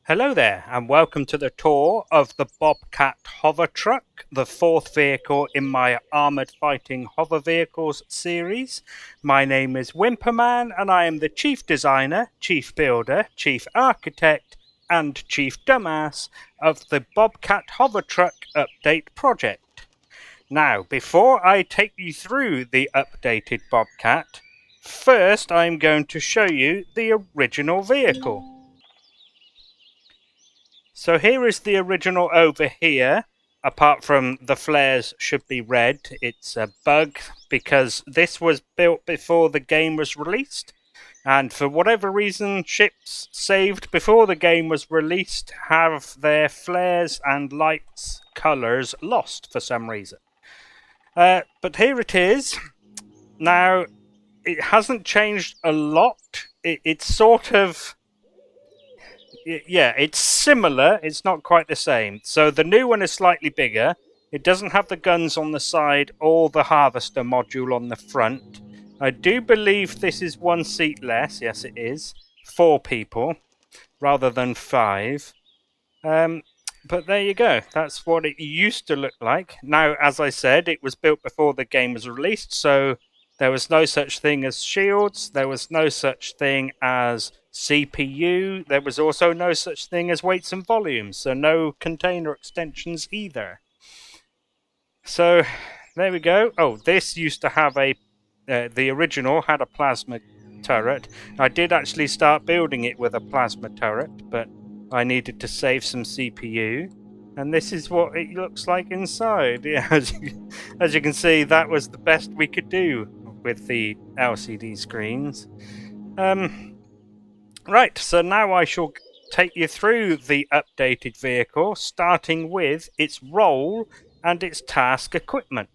Hello there, and welcome to the tour of the Bobcat HoverTruck, the 4th vehicle in my Armoured Fighting Hover Vehicles series. My name is Wimperman, and I am the Chief Designer, Chief Builder, Chief Architect, and Chief Dumbass of the Bobcat HoverTruck Update project. Now, before I take you through the updated Bobcat, first I'm going to show you the original vehicle. So here is the original over here. Apart from the flares should be red, it's a bug because this was built before the game was released. And for whatever reason, ships saved before the game was released have their flares and lights colours lost for some reason. But here it is. Now, it hasn't changed a lot. It's sort of... Yeah, it's similar. It's not quite the same. So the new one is slightly bigger. It doesn't have the guns on the side or the harvester module on the front. I do believe this is 1 seat less. Yes, it is. 4 people rather than 5. But there you go. That's what it used to look like. Now, as I said, it was built before the game was released, so there was no such thing as shields. There was no such thing as CPU. There was also no such thing as weights and volumes, so no container extensions either. So there we go. Oh, this used to have the original had a plasma turret. I did actually start building it with a plasma turret, but I needed to save some CPU. And this is what it looks like inside. Yeah, as you can see, that was the best we could do with the LCD screens. Right, so now I shall take you through the updated vehicle, starting with its role and its task equipment.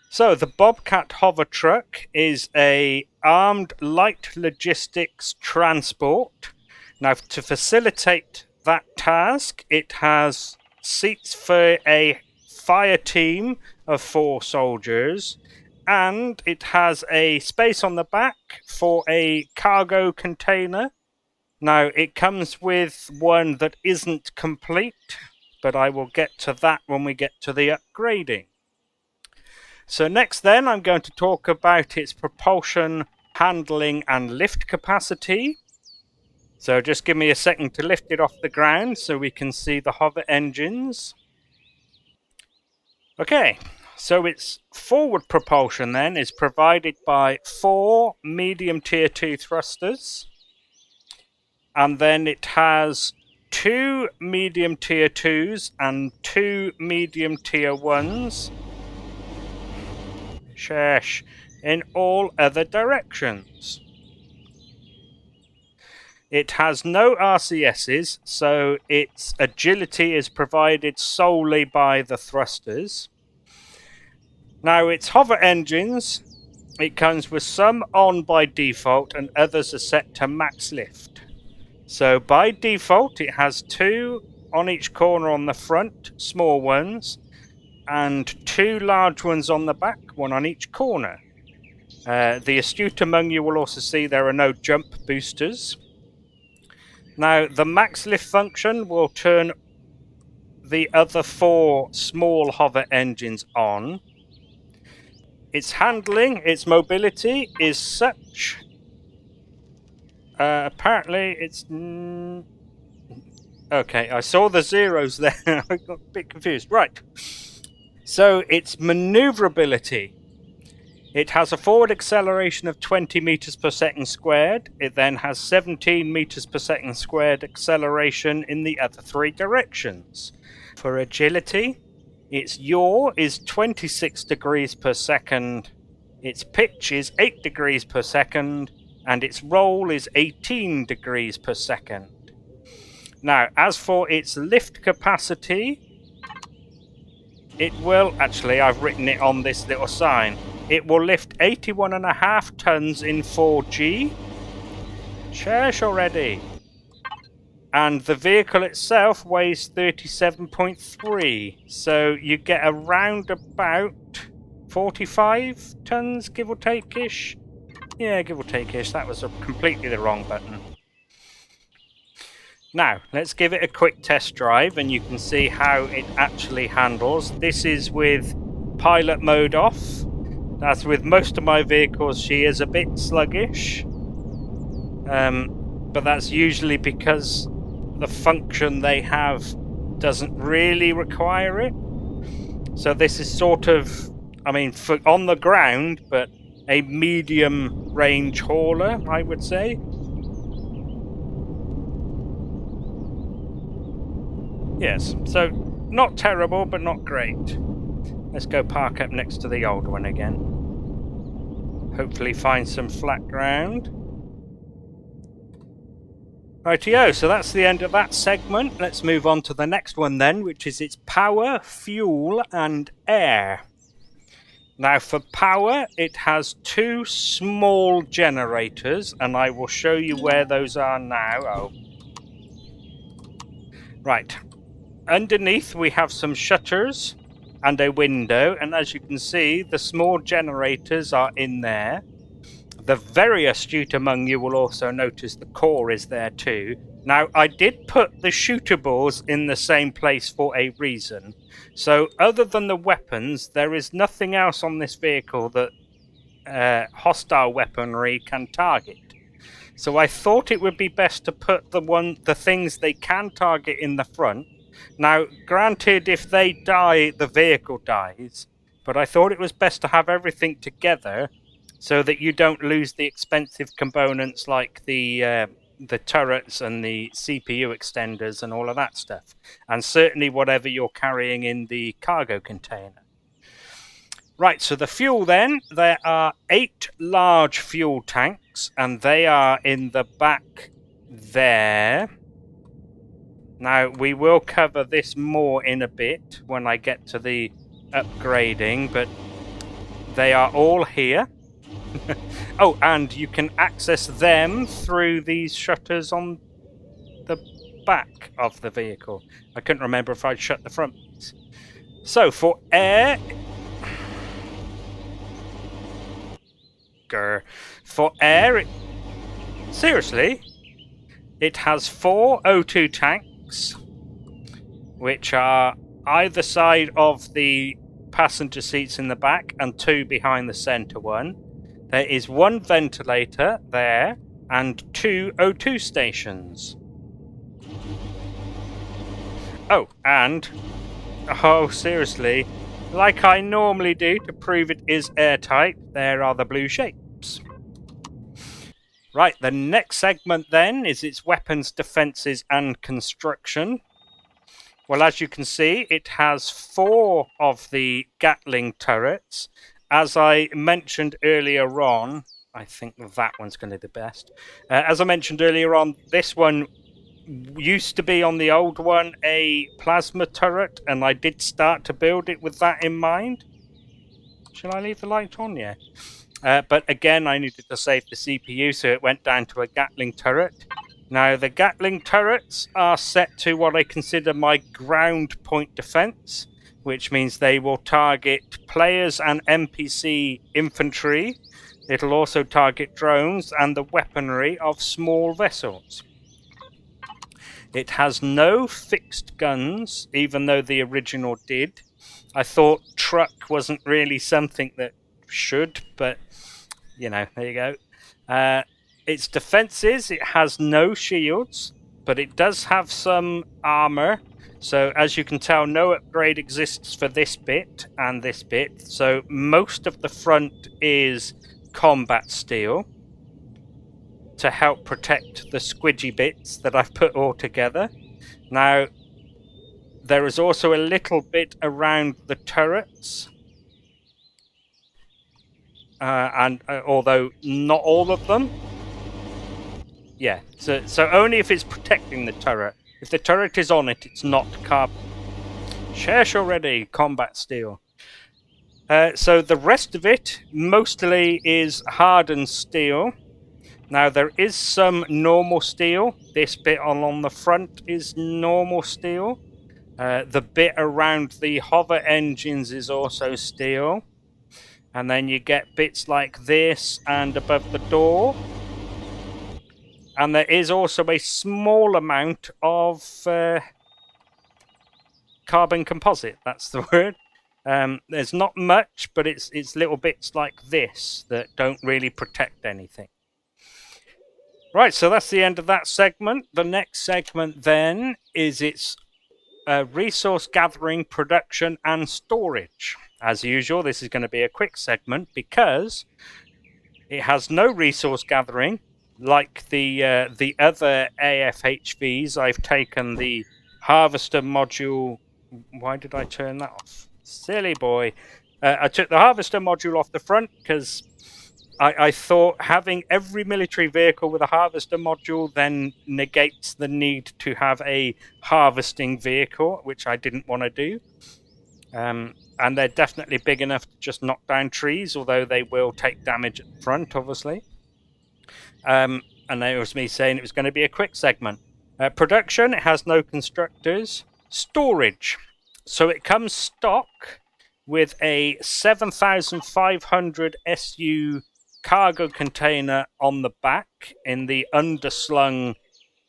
So the Bobcat HoverTruck is a armed light logistics transport. Now, to facilitate that task, it has seats for a fire team of 4 soldiers, and it has a space on the back for a cargo container. Now, it comes with one that isn't complete, but I will get to that when we get to the upgrading. So next then, I'm going to talk about its propulsion, handling, and lift capacity. So just give me a second to lift it off the ground so we can see the hover engines. Okay. So its forward propulsion then is provided by 4 medium tier 2 thrusters, and then it has 2 medium tier 2s and 2 medium tier 1s. Shush. In all other directions. It has no RCSs, so its agility is provided solely by the thrusters. Now, its hover engines, it comes with some on by default and others are set to max lift. So by default, it has 2 on each corner on the front, small ones, and 2 large ones on the back, 1 on each corner. The astute among you will also see there are no jump boosters. Now, the max lift function will turn the other 4 small hover engines on. Its handling, its mobility is such... apparently it's... Okay, I saw the zeros there. I got a bit confused. Right. So, its maneuverability. It has a forward acceleration of 20 meters per second squared. It then has 17 meters per second squared acceleration in the other 3 directions. For agility, its yaw is 26 degrees per second, its pitch is 8 degrees per second, and its roll is 18 degrees per second. Now, as for its lift capacity, it will... Actually, I've written it on this little sign. It will lift 81.5 tons in 4G. Shush already. And the vehicle itself weighs 37.3, so you get around about 45 tons, give or take-ish. Yeah, give or take-ish. That was completely the wrong button. Now, let's give it a quick test drive and you can see how it actually handles. This is with pilot mode off. As with most of my vehicles, she is a bit sluggish. But that's usually because the function they have doesn't really require it. So this is sort of, I mean, for on the ground, but a medium range hauler, I would say. Yes, so not terrible, but not great. Let's go park up next to the old one again. Hopefully find some flat ground. Rightio, so that's the end of that segment. Let's move on to the next one then, which is its power, fuel, and air. Now for power, it has two small generators, and I will show you where those are now. Oh. Right. Underneath we have some shutters and a window, and as you can see, the small generators are in there. The very astute among you will also notice the core is there too. Now, I did put the shootables in the same place for a reason. So, other than the weapons, there is nothing else on this vehicle that hostile weaponry can target. So I thought it would be best to put the things they can target in the front. Now, granted, if they die, the vehicle dies, but I thought it was best to have everything together so that you don't lose the expensive components like the turrets and the CPU extenders and all of that stuff, and certainly whatever you're carrying in the cargo container. Right, so the fuel then, there are 8 large fuel tanks, and they are in the back there. Now, we will cover this more in a bit when I get to the upgrading, but they are all here. Oh, and you can access them through these shutters on the back of the vehicle. I couldn't remember if I'd shut the front ones. So, for air... For air, seriously, it has 4 O2 tanks, which are either side of the passenger seats in the back and 2 behind the center one. There is 1 ventilator there and 2 O2 stations. Oh, and, oh, seriously, like I normally do to prove it is airtight, there are the blue shapes. Right, the next segment then is its weapons, defenses, and construction. Well, as you can see, it has 4 of the Gatling turrets. As I mentioned earlier on, I think that one's going to be the best. As I mentioned earlier on, this one used to be on the old one a plasma turret, and I did start to build it with that in mind. Shall I leave the light on? Yeah. But again, I needed to save the CPU, so it went down to a Gatling turret. Now, the Gatling turrets are set to what I consider my ground point defense, which means they will target players and NPC infantry. It'll also target drones and the weaponry of small vessels. It has no fixed guns, even though the original did. I thought truck wasn't really something that should, but, you know, there you go. Its defenses, it has no shields, but it does have some armor. So, as you can tell, no upgrade exists for this bit and this bit. So, most of the front is combat steel to help protect the squidgy bits that I've put all together. Now, there is also a little bit around the turrets. Although not all of them. Yeah, so only if it's protecting the turret. If the turret is on it, it's not carbon. Sheesh already, combat steel. So the rest of it mostly is hardened steel. Now there is some normal steel. This bit along the front is normal steel. The bit around the hover engines is also steel. And then you get bits like this and above the door. And there is also a small amount of carbon composite, that's the word. There's not much, but it's little bits like this that don't really protect anything. Right, so that's the end of that segment. The next segment then is its resource gathering, production, and storage. As usual, this is going to be a quick segment because it has no resource gathering. Like the other AFHVs, I've taken the harvester module. Why did I turn that off? Silly boy. I took the harvester module off the front because I thought having every military vehicle with a harvester module then negates the need to have a harvesting vehicle, which I didn't want to do. And they're definitely big enough to just knock down trees, although they will take damage at the front, obviously. And there was me saying it was going to be a quick segment. Production, it has no constructors. Storage. So it comes stock with a 7,500 SU cargo container on the back in the underslung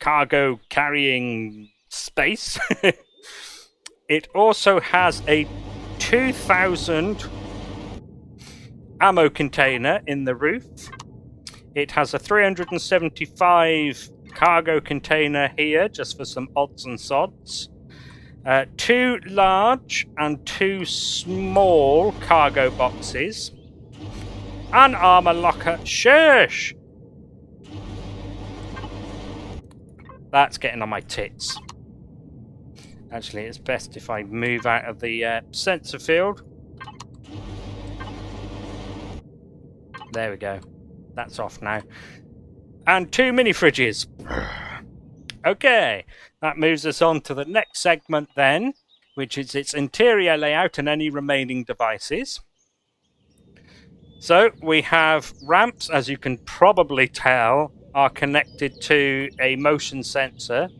cargo carrying space. It also has a 2,000 ammo container in the roof. It has a 375 cargo container here, just for some odds and sods. 2 large and 2 small cargo boxes. An armor locker. Shush! That's getting on my tits. Actually, it's best if I move out of the sensor field. There we go. That's off now. And 2 mini fridges. Okay, that moves us on to the next segment then, which is its interior layout and any remaining devices. So we have ramps, as you can probably tell, are connected to a motion sensor.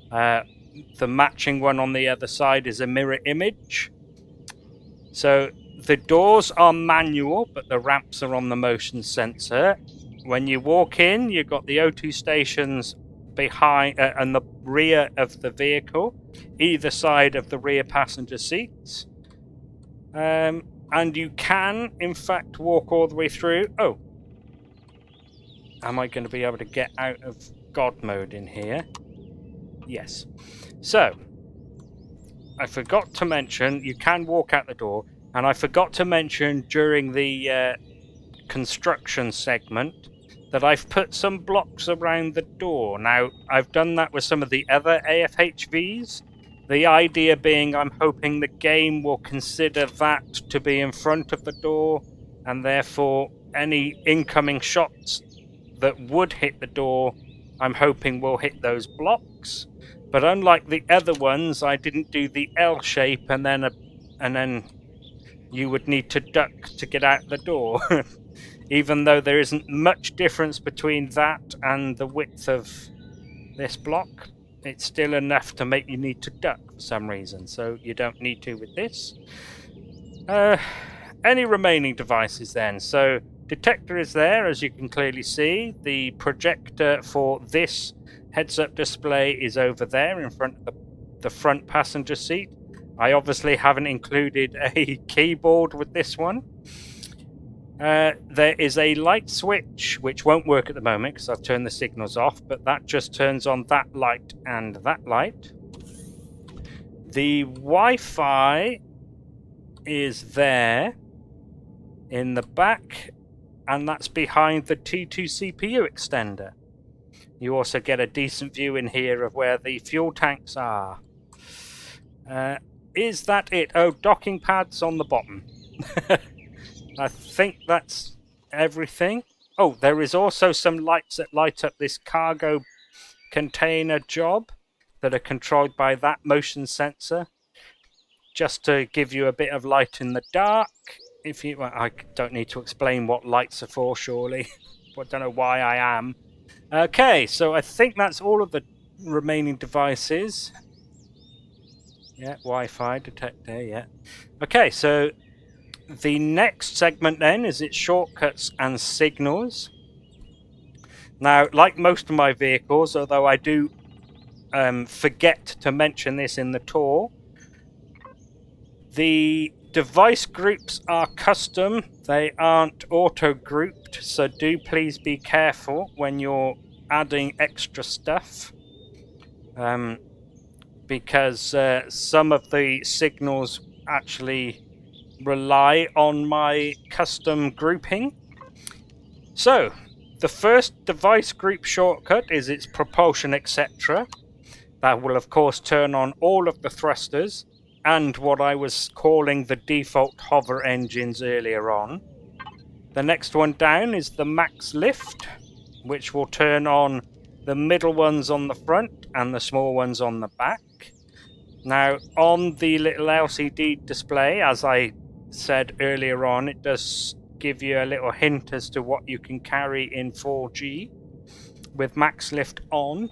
The matching one on the other side is a mirror image. So the doors are manual, but the ramps are on the motion sensor. When you walk in, you've got the O2 stations behind and the rear of the vehicle, either side of the rear passenger seats. And you can, in fact, walk all the way through. Oh. Am I going to be able to get out of God mode in here? Yes. So, I forgot to mention, you can walk out the door, and I forgot to mention during the construction segment that I've put some blocks around the door. Now, I've done that with some of the other AFHVs. The idea being I'm hoping the game will consider that to be in front of the door, and therefore any incoming shots that would hit the door, I'm hoping will hit those blocks. But unlike the other ones, I didn't do the L shape and then you would need to duck to get out the door. Even though there isn't much difference between that and the width of this block, it's still enough to make you need to duck for some reason, so you don't need to with this. Any remaining devices then? So detector is there, as you can clearly see. The projector for this heads-up display is over there in front of the front passenger seat. I obviously haven't included a keyboard with this one. There is a light switch, which won't work at the moment because I've turned the signals off, but that just turns on that light and that light. The Wi-Fi is there in the back, and that's behind the T2 CPU extender. You also get a decent view in here of where the fuel tanks are. Is that it? Oh, docking pads on the bottom. I think that's everything. Oh, there is also some lights that light up this cargo container job that are controlled by that motion sensor, just to give you a bit of light in the dark. Well, I don't need to explain what lights are for, surely. I don't know why I am. Okay, so I think that's all of the remaining devices. Yeah, Wi-Fi detector, yeah. Okay, so the next segment then is its shortcuts and signals. Now, like most of my vehicles, although I do forget to mention this in the tour, the device groups are custom. They aren't auto-grouped, so do please be careful when you're adding extra stuff. Because some of the signals actually rely on my custom grouping. So, the first device group shortcut is its propulsion, etc. That will of course turn on all of the thrusters and what I was calling the default hover engines earlier on. The next one down is the max lift, which will turn on the middle ones on the front and the small ones on the back. Now, on the little LCD display, as I said earlier on, it does give you a little hint as to what you can carry in 4G with max lift on.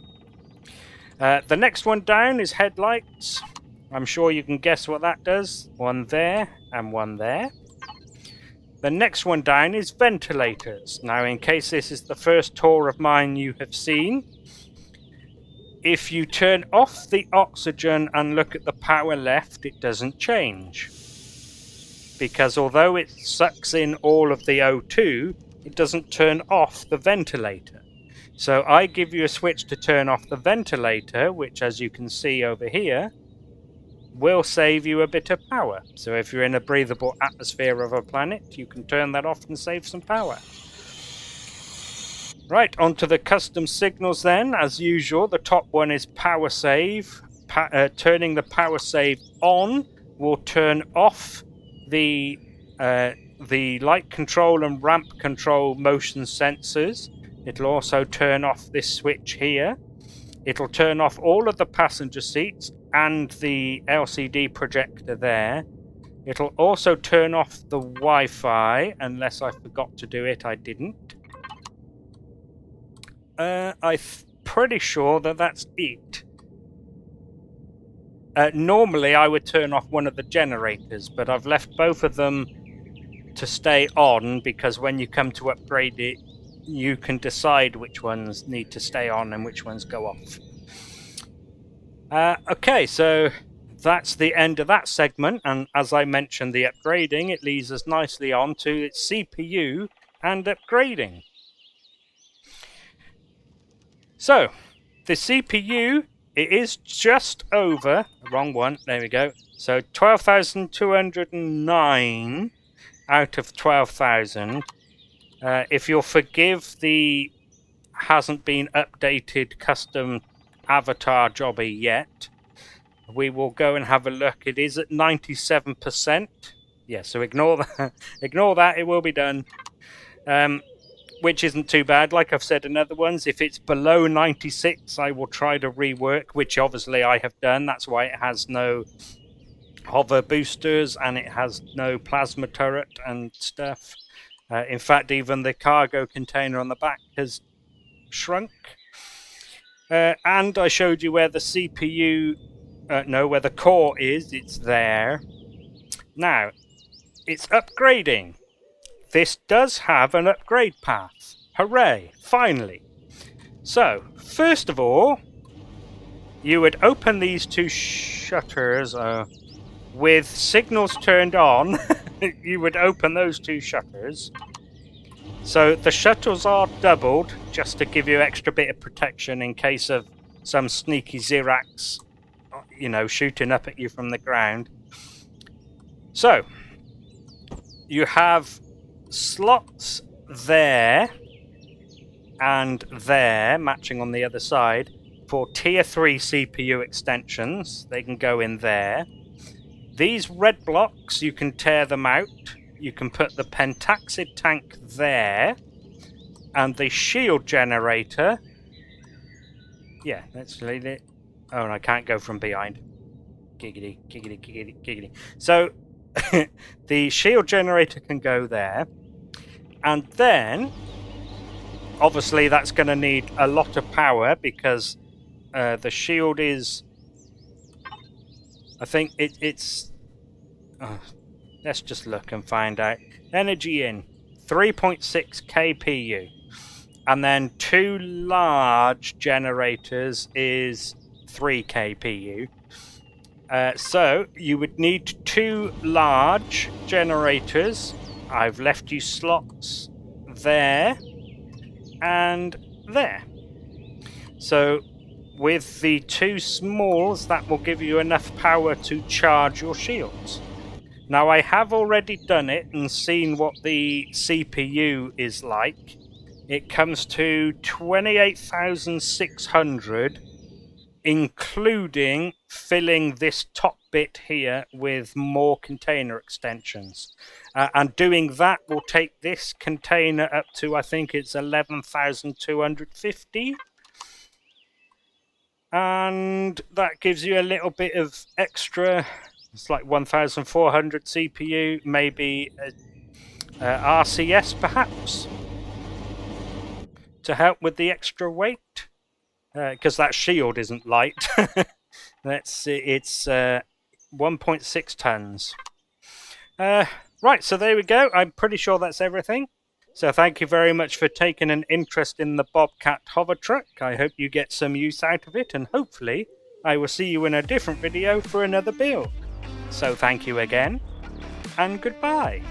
The next one down is headlights. I'm sure you can guess what that does. One there and one there. The next one down is ventilators. Now, in case this is the first tour of mine you have seen, if you turn off the oxygen and look at the power left, it doesn't change. Because although it sucks in all of the O2, it doesn't turn off the ventilator. So I give you a switch to turn off the ventilator, which, as you can see over here, will save you a bit of power. So if you're in a breathable atmosphere of a planet, you can turn that off and save some power. Right, onto the custom signals then. As usual, the top one is power save. Turning the power save on will turn off the light control and ramp control motion sensors. It'll also turn off this switch here. It'll turn off all of the passenger seats and the LCD projector there. It'll also turn off the Wi-Fi, unless I forgot to do it. I didn't. I'm pretty sure that that's it. Normally I would turn off one of the generators, but I've left both of them to stay on, because when you come to upgrade it, you can decide which ones need to stay on and which ones go off. Okay, so that's the end of that segment, and as I mentioned the upgrading, it leads us nicely on to its CPU and upgrading. So, the CPU, it is just over, wrong one, there we go, so 12,209 out of 12,000. If you'll forgive the hasn't been updated custom avatar jobby yet, we will go and have a look. It is at 97%. Yeah, so ignore that. Ignore that, it will be done. Which isn't too bad. Like I've said in other ones, if it's below 96, I will try to rework, which obviously I have done. That's why it has no hover boosters and it has no plasma turret and stuff. In fact, even the cargo container on the back has shrunk. And I showed you where the CPU, where the core is. It's there. Now, it's upgrading. This does have an upgrade path. Hooray, finally. So, first of all, you would open these two shutters with signals turned on. You would open those two shutters. So the shutters are doubled just to give you extra bit of protection in case of some sneaky Xerax, you know, shooting up at you from the ground. So you have slots there and there, matching on the other side, for tier 3 CPU extensions. They can go in there. These red blocks, you can tear them out. You can put the pentaxid tank there, and the shield generator. Yeah, let's leave it. Oh, and I can't go from behind. Giggity, giggity, giggity, giggity. So, the shield generator can go there. And then, obviously, that's going to need a lot of power because the shield is... I think it's... let's just look and find out. Energy in 3.6 kPu, and then 2 large generators is 3 kpu. So you would need 2 large generators. I've left you slots there and there. So with the 2 smalls, that will give you enough power to charge your shields. Now I have already done it and seen what the CPU is like. It comes to 28,600, including filling this top bit here with more container extensions. And doing that will take this container up to, I think it's 11,250. And that gives you a little bit of extra. It's like 1,400 CPU, maybe RCS perhaps, to help with the extra weight, because that shield isn't light. Let's see, it's 1.6 tons. Right, so there we go. I'm pretty sure that's everything. So thank you very much for taking an interest in the Bobcat HoverTruck. I hope you get some use out of it, and hopefully I will see you in a different video for another build. So thank you again, and goodbye.